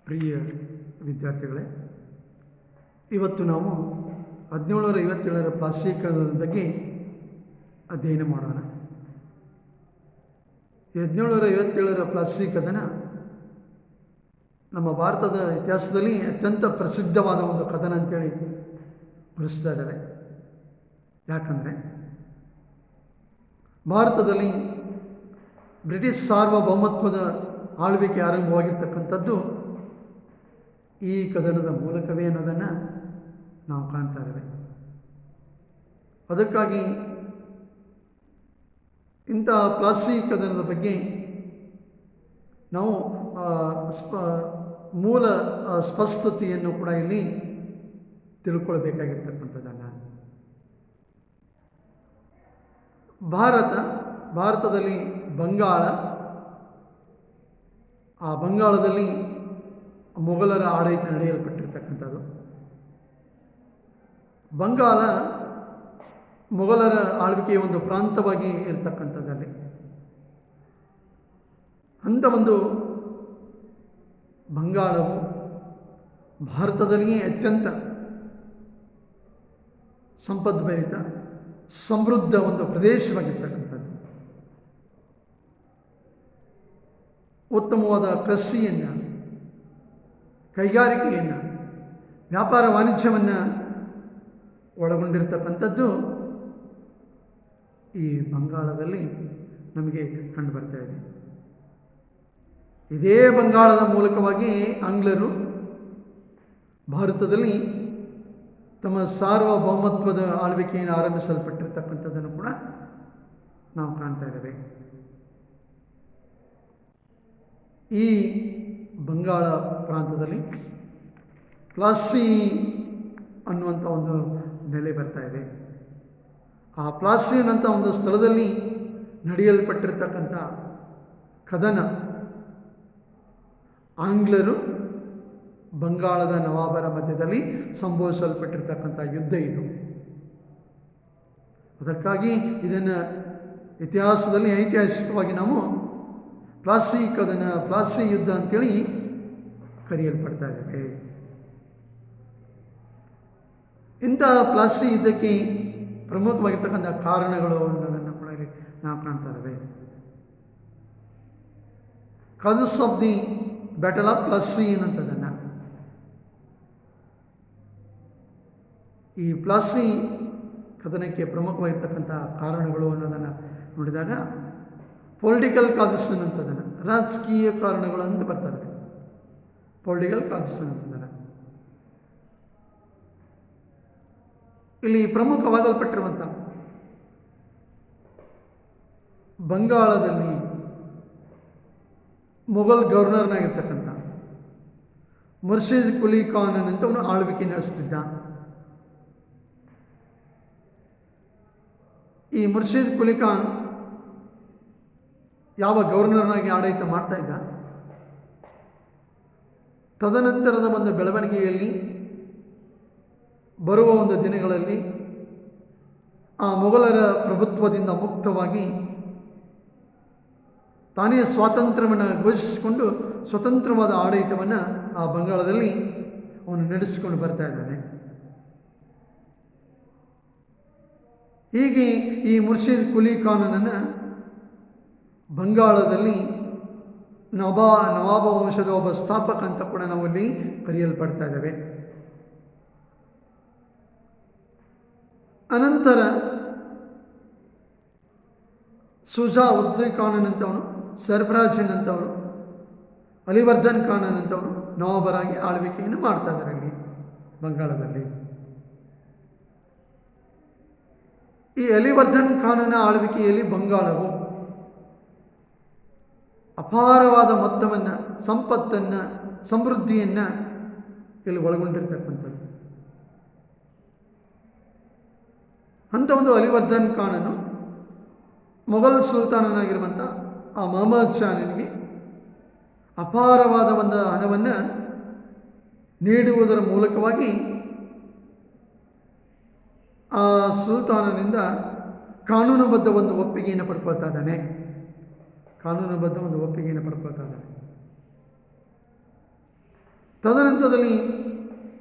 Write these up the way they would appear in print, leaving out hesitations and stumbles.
ಪ್ರಿಯ ವಿದ್ಯಾರ್ಥಿಗಳೇ, ಇವತ್ತು ನಾವು 1757ರ ಪ್ಲಾಸ್ಟೀಕರಣದ ಬಗ್ಗೆ ಅಧ್ಯಯನ ಮಾಡೋಣ. 1757ರ ಪ್ಲಾಸ್ಟೀಕರಣ ನಮ್ಮ ಭಾರತದ ಇತಿಹಾಸದಲ್ಲಿ ಅತ್ಯಂತ ಪ್ರಸಿದ್ಧವಾದ ಒಂದು ಕದನ ಅಂತೇಳಿ ಗುರುತಿಸ್ತಾ ಇದ್ದಾರೆ. ಯಾಕಂದರೆ ಭಾರತದಲ್ಲಿ ಬ್ರಿಟಿಷ್ ಸಾರ್ವಭೌಮತ್ವದ ಆಳ್ವಿಕೆ ಆರಂಭವಾಗಿರ್ತಕ್ಕಂಥದ್ದು ಈ ಕದನದ ಮೂಲಕವೇ ಅನ್ನೋದನ್ನು ನಾವು ಕಾಣ್ತಾ ಇದ್ದೇವೆ. ಅದಕ್ಕಾಗಿ ಇಂಥ ಪ್ಲಾಸಿ ಕದನದ ಬಗ್ಗೆ ನಾವು ಮೂಲ ಸ್ಪಷ್ಟತೆಯನ್ನು ಕೂಡ ಇಲ್ಲಿ ತಿಳ್ಕೊಳ್ಬೇಕಾಗಿರ್ತಕ್ಕಂಥದ್ದನ್ನು. ಭಾರತದಲ್ಲಿ ಬಂಗಾಳದಲ್ಲಿ ಮೊಘಲರ ಆಡಳಿತ ನಡೆಯಲ್ಪಟ್ಟಿರ್ತಕ್ಕಂಥದ್ದು. ಬಂಗಾಳ ಮೊಘಲರ ಆಳ್ವಿಕೆಯ ಒಂದು ಪ್ರಾಂತವಾಗಿ ಇರತಕ್ಕಂಥದ್ದಲ್ಲಿ ಅಂಥ ಒಂದು ಬಂಗಾಳವು ಭಾರತದಲ್ಲಿಯೇ ಅತ್ಯಂತ ಸಂಪದ್ಭರಿತ ಸಮೃದ್ಧ ಒಂದು ಪ್ರದೇಶವಾಗಿರ್ತಕ್ಕಂಥದ್ದು. ಉತ್ತಮವಾದ ಕೃಷಿಯನ್ನು, ಕೈಗಾರಿಕೆಯನ್ನು, ವ್ಯಾಪಾರ ವಾಣಿಜ್ಯವನ್ನು ಒಳಗೊಂಡಿರ್ತಕ್ಕಂಥದ್ದು ಈ ಬಂಗಾಳದಲ್ಲಿ ನಮಗೆ ಕಂಡುಬರ್ತಾ ಇದೆ. ಇದೇ ಬಂಗಾಳದ ಮೂಲಕವಾಗಿ ಆಂಗ್ಲರು ಭಾರತದಲ್ಲಿ ತಮ್ಮ ಸಾರ್ವಭೌಮತ್ವದ ಆಳ್ವಿಕೆಯನ್ನು ಆರಂಭಿಸಲ್ಪಟ್ಟಿರ್ತಕ್ಕಂಥದ್ದನ್ನು ಕೂಡ ನಾವು ಕಾಣ್ತಾ ಇದ್ದೇವೆ. ಈ ಬಂಗಾಳ ಪ್ರಾಂತದಲ್ಲಿ ಪ್ಲಾಸಿ ಅನ್ನುವಂಥ ಒಂದು ನೆಲೆ ಬರ್ತಾ ಇದೆ. ಆ ಪ್ಲಾಸಿ ಅನ್ನುವಂಥ ಒಂದು ಸ್ಥಳದಲ್ಲಿ ನಡೆಯಲ್ಪಟ್ಟಿರ್ತಕ್ಕಂಥ ಕದನ ಆಂಗ್ಲರು ಬಂಗಾಳದ ನವಾಬರ ಮಧ್ಯದಲ್ಲಿ ಸಂಭವಿಸಲ್ಪಟ್ಟಿರ್ತಕ್ಕಂಥ ಯುದ್ಧ ಇದು. ಅದಕ್ಕಾಗಿ ಇದನ್ನು ಇತಿಹಾಸದಲ್ಲಿ ಐತಿಹಾಸಿಕವಾಗಿ ನಾವು ಪ್ಲಾಸಿ ಕದನ, ಪ್ಲಾಸಿ ಯುದ್ಧ ಅಂತೇಳಿ ಕರೆಯಲ್ಪಡ್ತಾ ಇದ್ದೇವೆ. ಇಂಥ ಪ್ಲಾಸಿ ಯುದ್ಧಕ್ಕೆ ಪ್ರಮುಖವಾಗಿರ್ತಕ್ಕಂಥ ಕಾರಣಗಳು ಅನ್ನೋದನ್ನು ಕೂಡ ಇಲ್ಲಿ ನಾವು ಕಾಣ್ತಾ ಇದ್ದೇವೆ. Causes of the battle of Plassey ಅನ್ನೋಂಥದ್ದನ್ನು, ಈ ಪ್ಲಾಸಿ ಕದನಕ್ಕೆ ಪ್ರಮುಖವಾಗಿರ್ತಕ್ಕಂಥ ಕಾರಣಗಳು ಅನ್ನೋದನ್ನು ನೋಡಿದಾಗ ಪೊಲಿಟಿಕಲ್ ಕಾಸಸ್ ಅನ್ನೋಂಥದ್ದನ್ನು, ರಾಜಕೀಯ ಕಾರಣಗಳು ಅಂತ ಬರ್ತಾರೆ. ಪೊಲಿಟಿಕಲ್ ಕಾಸಸ್ ಅನ್ನೋಂಥದ್ದನ್ನು ಇಲ್ಲಿ ಪ್ರಮುಖವಾಗಲ್ಪಟ್ಟಿರುವಂಥ ಬಂಗಾಳದಲ್ಲಿ ಮೊಘಲ್ ಗವರ್ನರ್ನಾಗಿರ್ತಕ್ಕಂಥ ಮುರ್ಷಿದ್ ಕುಲಿ ಖಾನ್ ಅಂತವನು ಆಳ್ವಿಕೆ ನಡೆಸ್ತಿದ್ದ. ಈ ಮುರ್ಷಿದ್ ಕುಲಿ ಖಾನ್ ಯಾವ ಗವರ್ನರ್ನಾಗಿ ಆಡಳಿತ ಮಾಡ್ತಾ ಇದ್ದ, ತದನಂತರದ ಒಂದು ಬೆಳವಣಿಗೆಯಲ್ಲಿ ಬರುವ ಒಂದು ದಿನಗಳಲ್ಲಿ ಆ ಮೊಘಲರ ಪ್ರಭುತ್ವದಿಂದ ಮುಕ್ತವಾಗಿ ತಾನೇ ಸ್ವಾತಂತ್ರ್ಯವನ್ನು ಘೋಷಿಸಿಕೊಂಡು ಸ್ವತಂತ್ರವಾದ ಆಡಳಿತವನ್ನು ಆ ಬಂಗಾಳದಲ್ಲಿ ಅವನು ನಡೆಸಿಕೊಂಡು ಬರ್ತಾ ಇದ್ದಾನೆ. ಹೀಗೆ ಈ ಮುರ್ಷಿದ್ ಕುಲಿ ಖಾನನನ್ನು ಬಂಗಾಳದಲ್ಲಿ ನವಾಬ ವಂಶದ ಒಬ್ಬ ಸ್ಥಾಪಕ ಅಂತ ಕೂಡ ನಾವಲ್ಲಿ ಕರೆಯಲ್ಪಡ್ತಾ ಇದ್ದೇವೆ. ಅನಂತರ ಸುಜಾ ಉದ್ದೀನ್ ಖಾನನ್ ಅಂತವನು, ಸರ್ಫರಾಜನ್ ಅಂತವರು, ಅಲಿವರ್ಧನ್ ಖಾನನ್ ಅಂತವರು ನವಾಬರಾಗಿ ಆಳ್ವಿಕೆಯನ್ನು ಮಾಡ್ತಾ ಇದ್ದಾರೆ ಇಲ್ಲಿ ಬಂಗಾಳದಲ್ಲಿ. ಈ ಅಲಿವರ್ಧನ್ ಖಾನನ ಆಳ್ವಿಕೆಯಲ್ಲಿ ಬಂಗಾಳವು ಅಪಾರವಾದ ಮೊತ್ತವನ್ನು, ಸಂಪತ್ತನ್ನು, ಸಮೃದ್ಧಿಯನ್ನು ಇಲ್ಲಿ ಒಳಗೊಂಡಿರ್ತಕ್ಕಂಥದ್ದು. ಅಂಥ ಒಂದು ಅಲಿವರ್ಧನ್ ಖಾನನು ಮೊಘಲ್ ಸುಲ್ತಾನನಾಗಿರುವಂಥ ಆ ಮೊಹಮ್ಮದ್ ಶಾನಿಗೆ ಅಪಾರವಾದ ಒಂದು ಹಣವನ್ನು ನೀಡುವುದರ ಮೂಲಕವಾಗಿ ಆ ಸುಲ್ತಾನನಿಂದ ಕಾನೂನುಬದ್ಧ ಒಂದು ಒಪ್ಪಿಗೆಯನ್ನು ಪಡ್ಕೊಳ್ತಾ ಇದ್ದಾನೆ. ಕಾನೂನುಬದ್ಧ ಒಂದು ಒಪ್ಪಿಗೆಯನ್ನು ಪಡ್ಕೊಳ್ತಾ ಇದ್ದಾನೆ. ತದನಂತರದಲ್ಲಿ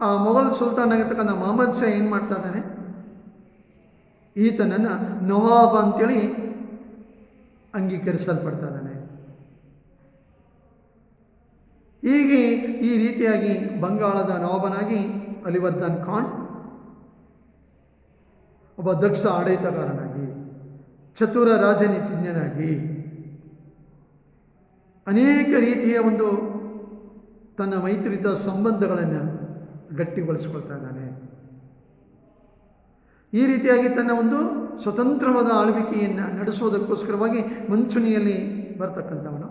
ಆ ಮೊಘಲ್ ಸುಲ್ತಾನ್ ಆಗಿರ್ತಕ್ಕಂಥ ಮೊಹಮ್ಮದ್ ಶಾ ಏನು ಮಾಡ್ತಾ ಇದ್ದಾನೆ, ಈತನನ್ನು ನವಾಬ ಅಂತೇಳಿ ಅಂಗೀಕರಿಸಲ್ಪಡ್ತಾ ಇದ್ದಾನೆ. ಹೀಗೆ ಈ ರೀತಿಯಾಗಿ ಬಂಗಾಳದ ನವಾಬನಾಗಿ ಅಲಿವರ್ಧನ್ ಖಾನ್ ಒಬ್ಬ ದಕ್ಷ ಆಡಳಿತಗಾರನಾಗಿ, ಚತುರ ರಾಜನೀತಿಜ್ಞನಾಗಿ ಅನೇಕ ರೀತಿಯ ಒಂದು ತನ್ನ ಮೈತ್ರಿತ ಸಂಬಂಧಗಳನ್ನು ಗಟ್ಟಿಗೊಳಿಸಿಕೊಳ್ತಾ ಇದ್ದಾನೆ. ಈ ರೀತಿಯಾಗಿ ತನ್ನ ಒಂದು ಸ್ವತಂತ್ರವಾದ ಆಳ್ವಿಕೆಯನ್ನು ನಡೆಸುವುದಕ್ಕೋಸ್ಕರವಾಗಿ ಮುಂಚೂಣಿಯಲ್ಲಿ ಬರ್ತಕ್ಕಂಥವನು.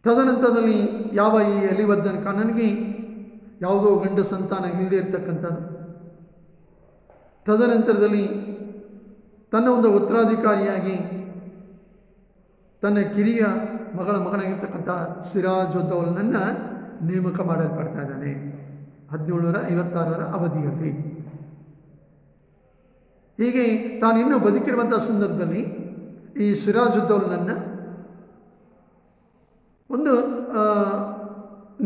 ತದನಂತರದಲ್ಲಿ ಯಾವ ಈ ಅಲಿವರ್ಧನ್ ಖಾನನಿಗೆ ಯಾವುದೋ ಗಂಡ ಸಂತಾನ ಇಲ್ಲದೆ ಇರತಕ್ಕಂಥದ್ದು. ತದನಂತರದಲ್ಲಿ ತನ್ನ ಒಂದು ಉತ್ತರಾಧಿಕಾರಿಯಾಗಿ ತನ್ನ ಕಿರಿಯ ಮಗನಾಗಿರ್ತಕ್ಕಂಥ ಸಿರಾಜುದ್ದೌಲನನ್ನು ನೇಮಕ ಮಾಡಲ್ಪಡ್ತಾ ಇದ್ದಾನೆ 1756 ಅವಧಿಯಲ್ಲಿ. ಹೀಗೆ ತಾನಿನ್ನೂ ಬದುಕಿರುವಂಥ ಸಂದರ್ಭದಲ್ಲಿ ಈ ಸಿರಾಜುದ್ದೌಲನನ್ನು ಒಂದು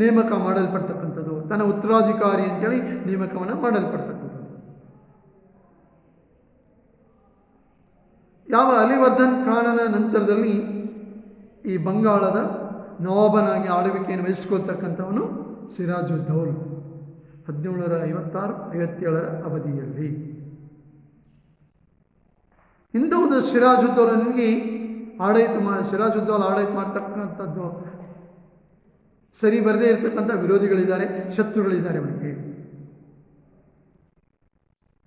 ನೇಮಕ ಮಾಡಲ್ಪಡ್ತಕ್ಕಂಥದ್ದು, ತನ್ನ ಉತ್ತರಾಧಿಕಾರಿ ಅಂತೇಳಿ ನೇಮಕವನ್ನು ಮಾಡಲ್ಪಡ್ತಕ್ಕಂಥದ್ದು. ಯಾವ ಅಲಿವರ್ಧನ್ ಖಾನನ ನಂತರದಲ್ಲಿ ಈ ಬಂಗಾಳದ ನವಾಬನಾಗಿ ಆಳ್ವಿಕೆಯನ್ನು ವಹಿಸಿಕೊಳ್ತಕ್ಕಂಥವನು ಸಿರಾಜುದ್ದೌಲ್ 1756-57 ಅವಧಿಯಲ್ಲಿ. ಇಂಥ ಒಂದು ಸಿರಾಜುದ್ದೌಲನಿಗೆ ಸಿರಾಜುದ್ದೌಲ್ ಆಡಳಿತ ಮಾಡ್ತಕ್ಕಂಥದ್ದು ಸರಿ ಬರದೇ ಇರತಕ್ಕಂಥ ವಿರೋಧಿಗಳಿದ್ದಾರೆ, ಶತ್ರುಗಳಿದ್ದಾರೆ ಅವನಿಗೆ.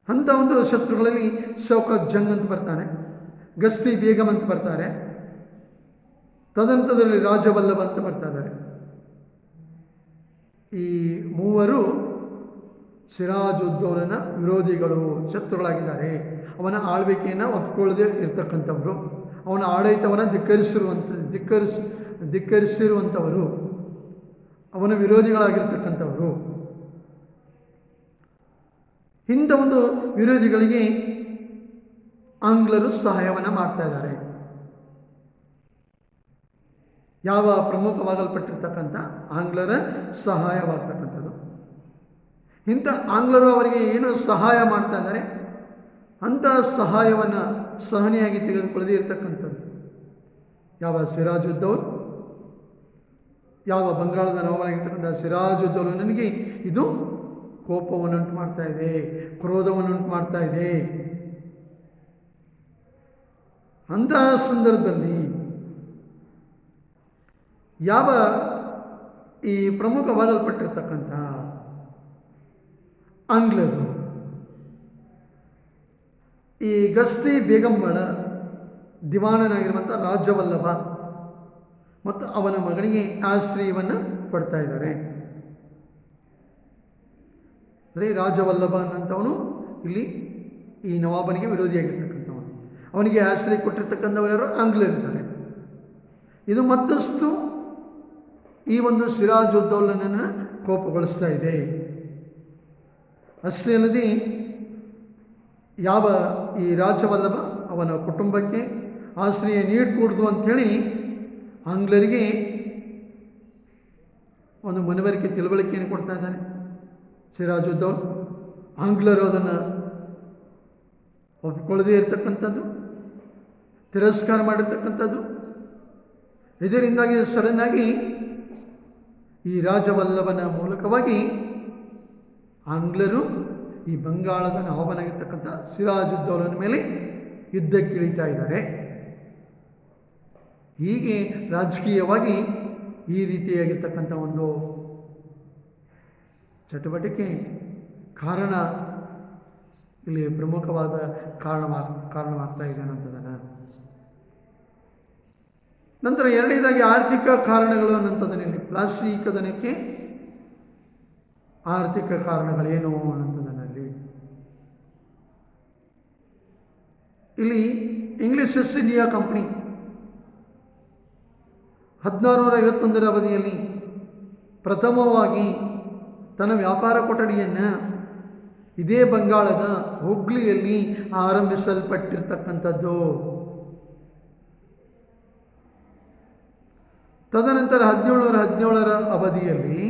ಅಂಥ ಒಂದು ಶತ್ರುಗಳಲ್ಲಿ ಶೌಕತ್ ಜಂಗ್ ಅಂತ ಬರ್ತಾನೆ, ಗಸ್ತಿ ಬೇಗಮ್ ಅಂತ ಬರ್ತಾರೆ, ತದನಂತರದಲ್ಲಿ ರಾಜವಲ್ಲಭ ಅಂತ ಬರ್ತಾ ಇದ್ದಾರೆ. ಈ ಮೂವರು ಸಿರಾಜುದ್ದೌಲನ ವಿರೋಧಿಗಳು, ಶತ್ರುಗಳಾಗಿದ್ದಾರೆ. ಅವನ ಆಳ್ವಿಕೆಯನ್ನು ಒಪ್ಪಿಕೊಳ್ಳದೆ ಇರತಕ್ಕಂಥವರು, ಅವನ ಆಡಳಿತವನ್ನು ಧಿಕ್ಕರಿಸಿರುವಂಥವರು, ಅವನ ವಿರೋಧಿಗಳಾಗಿರ್ತಕ್ಕಂಥವರು. ಇಂಥ ಒಂದು ವಿರೋಧಿಗಳಿಗೆ ಆಂಗ್ಲರು ಸಹಾಯವನ್ನು ಮಾಡ್ತಾ ಇದ್ದಾರೆ. ಯಾವ ಪ್ರಮುಖವಾಗಲ್ಪಟ್ಟಿರ್ತಕ್ಕಂಥ ಆಂಗ್ಲರ ಸಹಾಯವಾಗ್ತಕ್ಕಂಥದ್ದು. ಇಂಥ ಆಂಗ್ಲರು ಅವರಿಗೆ ಏನು ಸಹಾಯ ಮಾಡ್ತಾ ಇದ್ದಾರೆ, ಅಂಥ ಸಹಾಯವನ್ನು ಸಹನೆಯಾಗಿ ತೆಗೆದುಕೊಳ್ಳದೇ ಇರತಕ್ಕಂಥದ್ದು ಯಾವ ಸಿರಾಜುದ್ದೌಲ್, ಯಾವ ಬಂಗಾಳದ ನವಾಬನಾಗಿರ್ತಕ್ಕಂಥ ಸಿರಾಜುದ್ದೌಲ್ ನನಗೆ ಇದು ಕೋಪವನ್ನುಂಟು ಮಾಡ್ತಾ ಇದೆ, ಕ್ರೋಧವನ್ನುಂಟು ಮಾಡ್ತಾ ಇದೆ. ಅಂತಹ ಸಂದರ್ಭದಲ್ಲಿ ಯಾವ ಈ ಪ್ರಮುಖವಾಗಲ್ಪಟ್ಟಿರ್ತಕ್ಕಂಥ ಆಂಗ್ಲರು ಈ ಗಸ್ತಿ ಬೇಗಂಬಳ ದಿವಾನನಾಗಿರುವಂಥ ರಾಜವಲ್ಲಭ ಮತ್ತು ಅವನ ಮಗನಿಗೆ ಆಶ್ರಯವನ್ನು ಕೊಡ್ತಾ ಇದ್ದಾರೆ. ಅಂದರೆ ರಾಜವಲ್ಲಭ ಅನ್ನಂಥವನು ಇಲ್ಲಿ ಈ ನವಾಬನಿಗೆ ವಿರೋಧಿಯಾಗಿರ್ತಕ್ಕಂಥವನು, ಅವನಿಗೆ ಆಶ್ರಯ ಕೊಟ್ಟಿರ್ತಕ್ಕಂಥವರ ಆಂಗ್ಲರಿದ್ದಾರೆ. ಇದು ಮತ್ತಷ್ಟು ಈ ಒಂದು ಸಿರಾಜುದ್ದೌಲನನ್ನು ಕೋಪಗೊಳಿಸ್ತಾ ಇದೆ. ಅಷ್ಟೇ ಅಲ್ಲದೆ ಯಾವ ಈ ರಾಜವಲ್ಲಭ ಅವನ ಕುಟುಂಬಕ್ಕೆ ಆಶ್ರಯ ನೀಡಕೂಡ್ದು ಅಂಥೇಳಿ ಆಂಗ್ಲರಿಗೆ ಒಂದು ಮನವರಿಕೆ ತಿಳುವಳಿಕೆಯನ್ನು ಕೊಡ್ತಾ ಇದ್ದಾನೆ ಸಿರಾಜುದ್ದೌಲ್. ಆಂಗ್ಲರು ಅದನ್ನು ಒಪ್ಪಿಕೊಳ್ಳದೇ ಇರತಕ್ಕಂಥದ್ದು, ತಿರಸ್ಕಾರ ಮಾಡಿರ್ತಕ್ಕಂಥದ್ದು. ಇದರಿಂದಾಗಿ ಸಡನ್ನಾಗಿ ಈ ರಾಜವಲ್ಲಭನ ಮೂಲಕವಾಗಿ ಆಂಗ್ಲರು ಈ ಬಂಗಾಳದ ನವಾಬನಾಗಿರ್ತಕ್ಕಂಥ ಸಿರಾಜುದ್ದೌಲನ ಮೇಲೆ ಯುದ್ಧಕ್ಕಿಳಿತಾ ಇದ್ದಾರೆ. ಹೀಗೆ ರಾಜಕೀಯವಾಗಿ ಈ ರೀತಿಯಾಗಿರ್ತಕ್ಕಂಥ ಒಂದು ಚಟುವಟಿಕೆ ಕಾರಣ ಇಲ್ಲಿ ಪ್ರಮುಖವಾದ ಕಾರಣವಾಗ್ತಾ ಇದೆ ಅನ್ನೋಂಥದ್ದನ್ನು. ನಂತರ ಎರಡನೇದಾಗಿ ಆರ್ಥಿಕ ಕಾರಣಗಳು ಅನ್ನೋಂಥದ್ದನ್ನು ಇಲ್ಲಿ ಪ್ಲಾಸ್ಟಿಕದನಕ್ಕೆ ಆರ್ಥಿಕ ಕಾರಣಗಳೇನು ಅನ್ನೋಂಥದ್ದನ್ನಲ್ಲಿ ಇಲ್ಲಿ ಇಂಗ್ಲಿಷ್ ಈಸ್ಟ್ ಇಂಡಿಯಾ ಕಂಪನಿ 1651 ಅವಧಿಯಲ್ಲಿ ಪ್ರಥಮವಾಗಿ ತನ್ನ ವ್ಯಾಪಾರ ಕೊಠಡಿಯನ್ನು ಇದೇ ಬಂಗಾಳದ ಹುಗ್ಲಿಯಲ್ಲಿ ಆರಂಭಿಸಲ್ಪಟ್ಟಿರ್ತಕ್ಕಂಥದ್ದು. ತದನಂತರ 1717ರ ಅವಧಿಯಲ್ಲಿ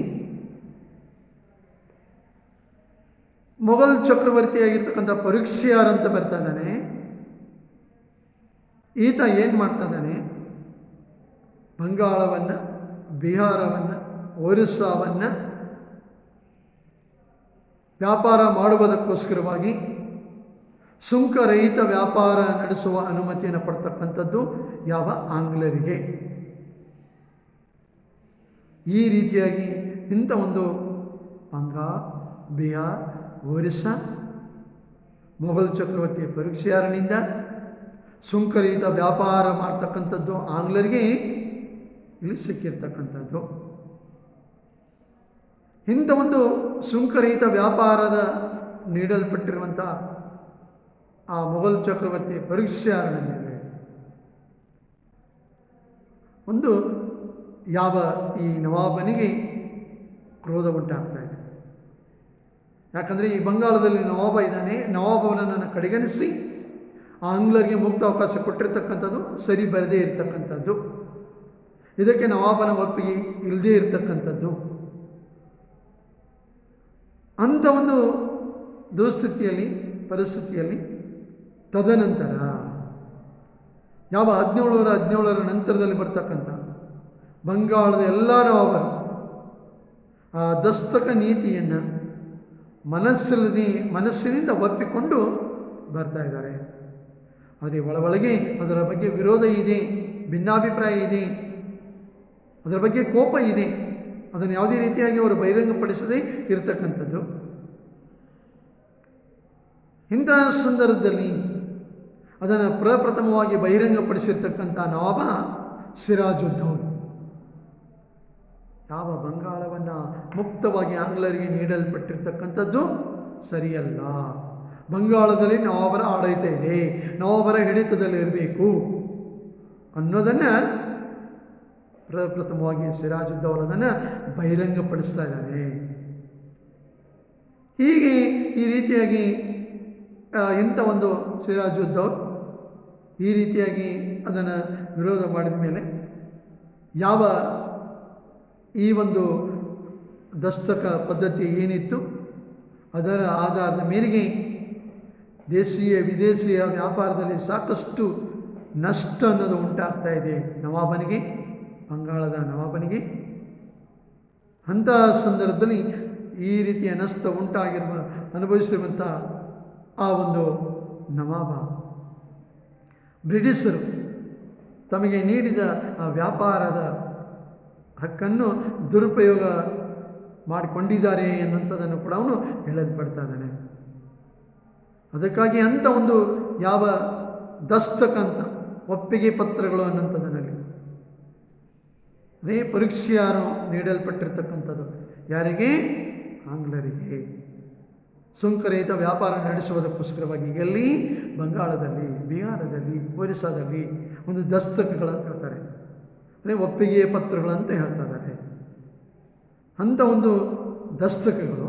ಮೊಘಲ್ ಚಕ್ರವರ್ತಿಯಾಗಿರ್ತಕ್ಕಂಥ ಪರೀಕ್ಷಿಯಾರ್ ಅಂತ ಬರ್ತಾ ಇದ್ದಾನೆ. ಈತ ಏನು ಮಾಡ್ತಾ ಇದ್ದಾನೆ, ಬಂಗಾಳವನ್ನು, ಬಿಹಾರವನ್ನು, ಒರಿಸ್ಸಾವನ್ನು ವ್ಯಾಪಾರ ಮಾಡುವುದಕ್ಕೋಸ್ಕರವಾಗಿ ಸುಂಕರಹಿತ ವ್ಯಾಪಾರ ನಡೆಸುವ ಅನುಮತಿಯನ್ನು ಪಡ್ತಕ್ಕಂಥದ್ದು ಯಾವ ಆಂಗ್ಲರಿಗೆ. ಈ ರೀತಿಯಾಗಿ ಇಂಥ ಒಂದು ಬಂಗಾಳ, ಬಿಹಾರ್, ಒರಿಸ್ಸಾ ಮೊಘಲ್ ಚಕ್ರವರ್ತಿ ಪರೀಕ್ಷಿಯಾರನಿಂದ ಸುಂಕರಹಿತ ವ್ಯಾಪಾರ ಮಾಡ್ತಕ್ಕಂಥದ್ದು ಆಂಗ್ಲರಿಗೆ ಇಲ್ಲಿ ಸಿಕ್ಕಿರ್ತಕ್ಕಂಥದ್ದು. ಇಂಥ ಒಂದು ಸುಂಕರಹಿತ ವ್ಯಾಪಾರದ ನೀಡಲ್ಪಟ್ಟಿರುವಂಥ ಆ ಮೊಘಲ್ ಚಕ್ರವರ್ತಿ ಪರೀಕ್ಷಿಯಾರನ ಮೇಲೆ ಒಂದು ಯಾವ ಈ ನವಾಬನಿಗೆ ಕ್ರೋಧ ಉಂಟಾಗ್ತಾ ಇದೆ. ಯಾಕಂದರೆ ಈ ಬಂಗಾಳದಲ್ಲಿ ನವಾಬ ಇದ್ದಾನೆ, ನವಾಬನನ್ನು ಕಡೆಗಣಿಸಿ ಆಂಗ್ಲರಿಗೆ ಮುಕ್ತ ಅವಕಾಶ ಕೊಟ್ಟಿರ್ತಕ್ಕಂಥದ್ದು ಸರಿ ಬರದೇ ಇರತಕ್ಕಂಥದ್ದು, ಇದಕ್ಕೆ ನವಾಬನ ಒಪ್ಪಿಗೆ ಇಲ್ಲದೇ ಇರತಕ್ಕಂಥದ್ದು. ಅಂಥ ಒಂದು ಪರಿಸ್ಥಿತಿಯಲ್ಲಿ ತದನಂತರ ಯಾವ 1717ರ ನಂತರದಲ್ಲಿ ಬರ್ತಕ್ಕಂಥ ಬಂಗಾಳದ ಎಲ್ಲ ನವಾಬರು ಆ ದಸ್ತಕ ನೀತಿಯನ್ನು ಮನಸ್ಸಿನಿಂದ ಒಪ್ಪಿಕೊಂಡು ಬರ್ತಾ ಇದ್ದಾರೆ. ಅದೇ ಒಳಗೆ ಅದರ ಬಗ್ಗೆ ವಿರೋಧ ಇದೆ, ಭಿನ್ನಾಭಿಪ್ರಾಯ ಇದೆ, ಅದರ ಬಗ್ಗೆ ಕೋಪ ಇದೆ. ಅದನ್ನು ಯಾವುದೇ ರೀತಿಯಾಗಿ ಅವರು ಬಹಿರಂಗಪಡಿಸದೇ ಇರತಕ್ಕಂಥದ್ದು. ಇಂತಹ ಸಂದರ್ಭದಲ್ಲಿ ಅದನ್ನು ಪ್ರಪ್ರಥಮವಾಗಿ ಬಹಿರಂಗಪಡಿಸಿರ್ತಕ್ಕಂಥ ನವಾಬ ಸಿರಾಜುದ್ದೌಲ. ಯಾವ ಬಂಗಾಳವನ್ನು ಮುಕ್ತವಾಗಿ ಆಂಗ್ಲರಿಗೆ ನೀಡಲ್ಪಟ್ಟಿರ್ತಕ್ಕಂಥದ್ದು ಸರಿಯಲ್ಲ, ಬಂಗಾಳದಲ್ಲಿ ನವಾಬರ ಆಡಳಿತ ಇದೆ, ನವಾಬರ ಹಿಡಿತದಲ್ಲಿರಬೇಕು ಅನ್ನೋದನ್ನು ಪ್ರಪ್ರಥಮವಾಗಿ ಸಿರಾಜುದ್ದೌಲ ಅದನ್ನು ಬಹಿರಂಗಪಡಿಸ್ತಾ ಇದ್ದಾನೆ. ಹೀಗೆ ಈ ರೀತಿಯಾಗಿ ಇಂಥ ಒಂದು ಸಿರಾಜುದ್ದೌಲ ಈ ರೀತಿಯಾಗಿ ಅದನ್ನು ವಿರೋಧ ಮಾಡಿದ ಮೇಲೆ ಯಾವ ಈ ಒಂದು ದಸ್ತಕ ಪದ್ಧತಿ ಏನಿತ್ತು ಅದರ ಆಧಾರದ ಮೇರೆಗೆ ದೇಶೀಯ ವಿದೇಶಿಯ ವ್ಯಾಪಾರದಲ್ಲಿ ಸಾಕಷ್ಟು ನಷ್ಟ ಅನ್ನೋದು ಉಂಟಾಗ್ತಾ ಇದೆ ನವಾಬನಿಗೆ, ಬಂಗಾಳದ ನವಾಬನಿಗೆ. ಅಂತಹ ಸಂದರ್ಭದಲ್ಲಿ ಈ ರೀತಿಯ ನಷ್ಟ ಅನುಭವಿಸಿರುವಂಥ ಆ ಒಂದು ನವಾಬ ಬ್ರಿಟಿಷರು ತಮಗೆ ನೀಡಿದ ಆ ವ್ಯಾಪಾರದ ಹಕ್ಕನ್ನು ದುರುಪಯೋಗ ಮಾಡಿಕೊಂಡಿದ್ದಾರೆ ಎನ್ನುವಂಥದ್ದನ್ನು ಕೂಡ ಅವನು ಹೇಳಲ್ಪಡ್ತಾ ಇದ್ದಾನೆ. ಅದಕ್ಕಾಗಿ ಅಂಥ ಒಂದು ಯಾವ ದಸ್ತಕ ಅಂತ ಒಪ್ಪಿಗೆ ಪತ್ರಗಳು ಅನ್ನುವಂಥದ್ದರಲ್ಲಿ ಅದೇ ಪರೀಕ್ಷೆಯಾರು ನೀಡಲ್ಪಟ್ಟಿರ್ತಕ್ಕಂಥದ್ದು ಯಾರಿಗೆ? ಆಂಗ್ಲರಿಗೆ. ಸುಂಕರಹಿತ ವ್ಯಾಪಾರ ನಡೆಸುವುದಕ್ಕೋಸ್ಕರವಾಗಿ ಎಲ್ಲಿ? ಬಂಗಾಳದಲ್ಲಿ, ಬಿಹಾರದಲ್ಲಿ, ಒರಿಸ್ಸಾದಲ್ಲಿ ಒಂದು ದಸ್ತಕಗಳಂತ ಹೇಳ್ತಾರೆ, ಅಂದರೆ ಒಪ್ಪಿಗೆ ಪತ್ರಗಳಂತ ಹೇಳ್ತಾ ಇದ್ದಾರೆ. ಅಂಥ ಒಂದು ದಸ್ತಕಗಳು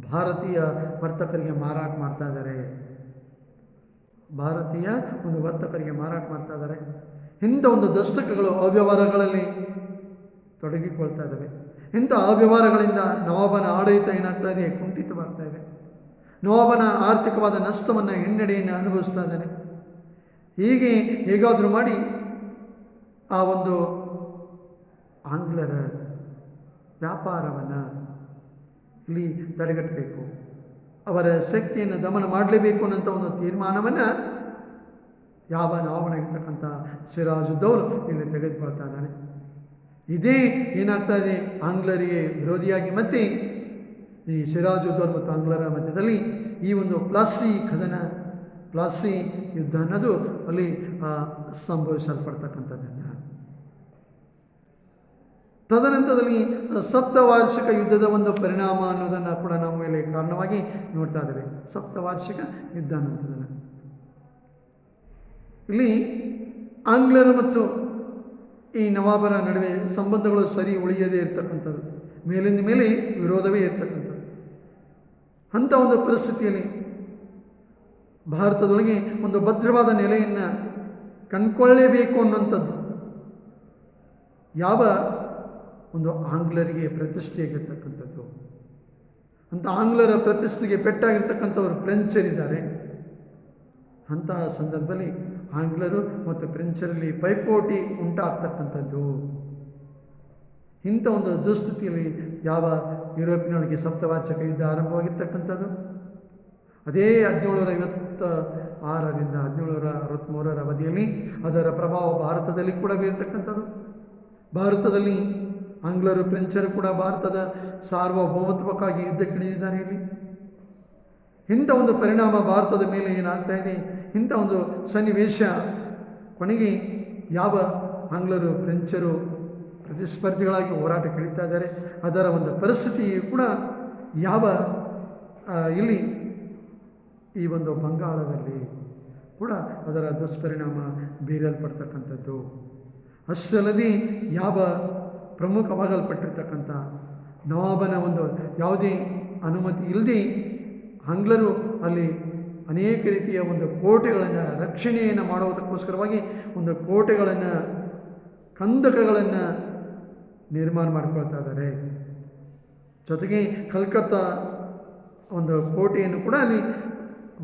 ಭಾರತೀಯ ವರ್ತಕರಿಗೆ ಮಾರಾಟ ಮಾಡ್ತಾ ಇದ್ದಾರೆ. ಭಾರತೀಯ ಒಂದು ವರ್ತಕರಿಗೆ ಮಾರಾಟ ಮಾಡ್ತಾ ಇದ್ದಾರೆ. ಇಂಥ ಒಂದು ದಸ್ತಕಗಳು ಅವ್ಯವಹಾರಗಳಲ್ಲಿ ತೊಡಗಿಕೊಳ್ತಾ ಇದ್ದಾವೆ. ಇಂಥ ಅವ್ಯವಹಾರಗಳಿಂದ ನವಾಬನ ಆಡಳಿತ ಏನಾಗ್ತಾ ಇದೆ? ಕುಂಠಿತವಾಗ್ತಾ ಇದೆ. ನವಾಬನ ಆರ್ಥಿಕವಾದ ನಷ್ಟವನ್ನು, ಹಿನ್ನಡೆಯನ್ನು ಅನುಭವಿಸ್ತಾ ಇದ್ದಾನೆ. ಹೀಗೆ ಹೇಗಾದರೂ ಮಾಡಿ ಆ ಒಂದು ಆಂಗ್ಲರ ವ್ಯಾಪಾರವನ್ನು ಇಲ್ಲಿ ತಡೆಗಟ್ಟಬೇಕು, ಅವರ ಶಕ್ತಿಯನ್ನು ದಮನ ಮಾಡಲೇಬೇಕು ಅನ್ನೋಂಥ ಒಂದು ತೀರ್ಮಾನವನ್ನು ಯಾವ ನವಾಬನಾಗಿರ್ತಕ್ಕಂಥ ಸಿರಾಜುದ್ದೌಲ ಇಲ್ಲಿ ತೆಗೆದುಕೊಳ್ತಾ ಇದ್ದಾನೆ. ಇದೇ ಏನಾಗ್ತಾ ಇದೆ? ಆಂಗ್ಲರಿಗೆ ವಿರೋಧಿಯಾಗಿ ಮತ್ತೆ ಈ ಸಿರಾಜುದ್ದೌಲ ಮತ್ತು ಆಂಗ್ಲರ ಮಧ್ಯದಲ್ಲಿ ಈ ಒಂದು ಪ್ಲಾಸಿ ಯುದ್ಧ ಅನ್ನೋದು ಅಲ್ಲಿ ಸಂಭವಿಸಲ್ಪಡ್ತಕ್ಕಂಥದ್ದನ್ನು. ತದನಂತರದಲ್ಲಿ ಸಪ್ತವಾರ್ಷಿಕ ಯುದ್ಧದ ಒಂದು ಪರಿಣಾಮ ಅನ್ನೋದನ್ನು ಕೂಡ ನಾವು ಮೇಲೆ ಕಾರಣವಾಗಿ ನೋಡ್ತಾ ಇದ್ದೇವೆ. ಸಪ್ತವಾರ್ಷಿಕ ಯುದ್ಧ ಅನ್ನೋದನ್ನು ಇಲ್ಲಿ ಆಂಗ್ಲರು ಮತ್ತು ಈ ನವಾಬರ ನಡುವೆ ಸಂಬಂಧಗಳು ಸರಿ ಉಳಿಯದೇ ಇರತಕ್ಕಂಥದ್ದು, ಮೇಲಿಂದ ಮೇಲೆ ವಿರೋಧವೇ ಇರತಕ್ಕಂಥದ್ದು. ಅಂಥ ಒಂದು ಪರಿಸ್ಥಿತಿಯಲ್ಲಿ ಭಾರತದೊಳಗೆ ಒಂದು ಭದ್ರವಾದ ನೆಲೆಯನ್ನು ಕಂಡುಕೊಳ್ಳೇಬೇಕು ಅನ್ನುವಂಥದ್ದು ಯಾವ ಒಂದು ಆಂಗ್ಲರಿಗೆ ಪ್ರತಿಷ್ಠೆಯಾಗಿರ್ತಕ್ಕಂಥದ್ದು. ಅಂಥ ಆಂಗ್ಲರ ಪ್ರತಿಷ್ಠೆಗೆ ಪೆಟ್ಟಾಗಿರ್ತಕ್ಕಂಥವ್ರು ಫ್ರೆಂಚರಿದ್ದಾರೆ. ಅಂತಹ ಸಂದರ್ಭದಲ್ಲಿ ಆಂಗ್ಲರು ಮತ್ತು ಫ್ರೆಂಚರಲ್ಲಿ ಪೈಪೋಟಿ ಉಂಟಾಗ್ತಕ್ಕಂಥದ್ದು. ಇಂಥ ಒಂದು ದುಸ್ಥಿತಿಯಲ್ಲಿ ಯಾವ ಯುರೋಪಿನೊಳಗೆ ಸಪ್ತವಾಚಕ ಯುದ್ಧ ಆರಂಭವಾಗಿರ್ತಕ್ಕಂಥದ್ದು. ಅದೇ 1756ರಿಂದ 1763 ಅವಧಿಯಲ್ಲಿ ಅದರ ಪ್ರಭಾವ ಭಾರತದಲ್ಲಿ ಕೂಡ ಬೀರ್ತಕ್ಕಂಥದ್ದು. ಭಾರತದಲ್ಲಿ ಆಂಗ್ಲರು ಫ್ರೆಂಚರು ಕೂಡ ಭಾರತದ ಸಾರ್ವಭೌಮತ್ವಕ್ಕಾಗಿ ಯುದ್ಧಕ್ಕಿಳಿದಿದ್ದಾರೆ. ಇಲ್ಲಿ ಇಂಥ ಒಂದು ಪರಿಣಾಮ ಭಾರತದ ಮೇಲೆ ಏನಾಗ್ತಾ ಇದೆ, ಇಂಥ ಒಂದು ಸನ್ನಿವೇಶ ಕೊನೆಗೆ ಯಾವ ಆಂಗ್ಲರು ಫ್ರೆಂಚರು ಪ್ರತಿಸ್ಪರ್ಧಿಗಳಾಗಿ ಹೋರಾಟಕ್ಕಿಳಿತಾ ಇದ್ದಾರೆ, ಅದರ ಒಂದು ಪರಿಸ್ಥಿತಿ ಕೂಡ ಯಾವ ಇಲ್ಲಿ ಈ ಒಂದು ಬಂಗಾಳದಲ್ಲಿ ಕೂಡ ಅದರ ದುಷ್ಪರಿಣಾಮ ಬೀರಲ್ಪಡ್ತಕ್ಕಂಥದ್ದು. ಅಷ್ಟಲ್ಲದೆ ಯಾವ ಪ್ರಮುಖವಾಗಲ್ಪಟ್ಟಿರ್ತಕ್ಕಂಥ ನವಾಬನ ಒಂದು ಯಾವುದೇ ಅನುಮತಿ ಇಲ್ಲದೆ ಆಂಗ್ಲರು ಅಲ್ಲಿ ಅನೇಕ ರೀತಿಯ ಒಂದು ಕೋಟೆಗಳನ್ನು ರಕ್ಷಣೆಯನ್ನು ಮಾಡುವುದಕ್ಕೋಸ್ಕರವಾಗಿ ಒಂದು ಕೋಟೆಗಳನ್ನು ಕಂದಕಗಳನ್ನು ನಿರ್ಮಾಣ ಮಾಡ್ಕೊಳ್ತಾ ಇದ್ದಾರೆ. ಜೊತೆಗೆ ಕಲ್ಕತ್ತಾ ಒಂದು ಕೋಟೆಯನ್ನು ಕೂಡ ಅಲ್ಲಿ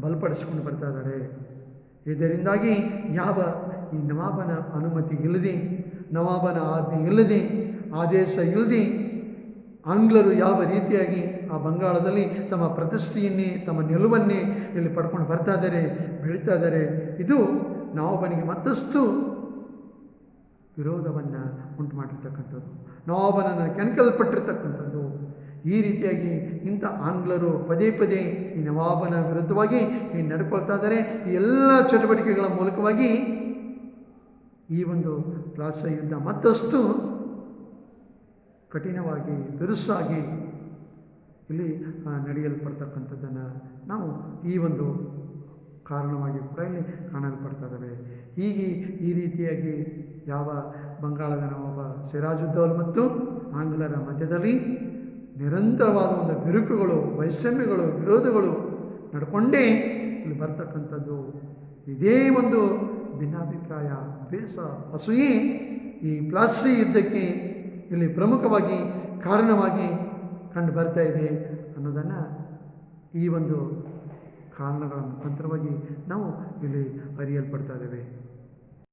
ಬಲಪಡಿಸಿಕೊಂಡು ಬರ್ತಾ ಇದ್ದಾರೆ. ಇದರಿಂದಾಗಿ ಯಾವ ಈ ನವಾಬನ ಅನುಮತಿ ಇಲ್ಲದೆ, ನವಾಬನ ಆಜ್ಞೆ ಇಲ್ಲದೆ, ಆದೇಶ ಇಲ್ಲದೆ ಆಂಗ್ಲರು ಯಾವ ರೀತಿಯಾಗಿ ಆ ಬಂಗಾಳದಲ್ಲಿ ತಮ್ಮ ಪ್ರತಿಷ್ಠೆಯನ್ನೇ ತಮ್ಮ ನಿಲುವನ್ನೇ ಇಲ್ಲಿ ಪಡ್ಕೊಂಡು ಬರ್ತಾ ಇದ್ದಾರೆ, ಬೆಳೀತಾ ಇದ್ದಾರೆ. ಇದು ನವಾಬನಿಗೆ ಮತ್ತಷ್ಟು ವಿರೋಧವನ್ನು ಉಂಟು ಮಾಡಿರ್ತಕ್ಕಂಥದ್ದು, ನವಾಬನನ್ನು ಕೆಣಕಲ್ಪಟ್ಟಿರ್ತಕ್ಕಂಥದ್ದು. ಈ ರೀತಿಯಾಗಿ ಇಂಥ ಆಂಗ್ಲರು ಪದೇ ಪದೇ ಈ ನವಾಬನ ವಿರುದ್ಧವಾಗಿ ನಡ್ಕೊಳ್ತಾ ಇದ್ದಾರೆ. ಈ ಎಲ್ಲ ಚಟುವಟಿಕೆಗಳ ಮೂಲಕವಾಗಿ ಈ ಒಂದು ಪ್ಲಾಸ ಯುದ್ಧ ಮತ್ತಷ್ಟು ಕಠಿಣವಾಗಿ ಬಿರುಸಾಗಿ ಇಲ್ಲಿ ನಡೆಯಲ್ಪಡ್ತಕ್ಕಂಥದ್ದನ್ನು ನಾವು ಈ ಒಂದು ಕಾರಣವಾಗಿ ಕೂಡ ಇಲ್ಲಿ ಕಾಣಲ್ಪಡ್ತಾ ಇದ್ದಾವೆ. ಹೀಗೆ ಈ ರೀತಿಯಾಗಿ ಯಾವ ಬಂಗಾಳದ ನವಾಬ ಸಿರಾಜುದ್ದೌಲ ಮತ್ತು ಆಂಗ್ಲರ ಮಧ್ಯದಲ್ಲಿ ನಿರಂತರವಾದ ಒಂದು ಬಿರುಕುಗಳು, ವೈಷಮ್ಯಗಳು, ವಿರೋಧಗಳು ನಡ್ಕೊಂಡೇ ಇಲ್ಲಿ ಬರ್ತಕ್ಕಂಥದ್ದು. ಇದೇ ಒಂದು ಭಿನ್ನಾಭಿಪ್ರಾಯ, ಬೇಸ, ಅಸೂಯೆ ಈ ಪ್ಲಾಸಿ ಯುದ್ಧಕ್ಕೆ ಇಲ್ಲಿ ಪ್ರಮುಖವಾಗಿ ಕಾರಣವಾಗಿ ಕಂಡು ಬರ್ತಾ ಇದೆ ಅನ್ನೋದನ್ನು ಈ ಒಂದು ಕಾರಣಗಳ ಮುಖಾಂತರವಾಗಿ ನಾವು ಇಲ್ಲಿ ಅರಿಯಲ್ಪಡ್ತಾ ಇದ್ದೇವೆ.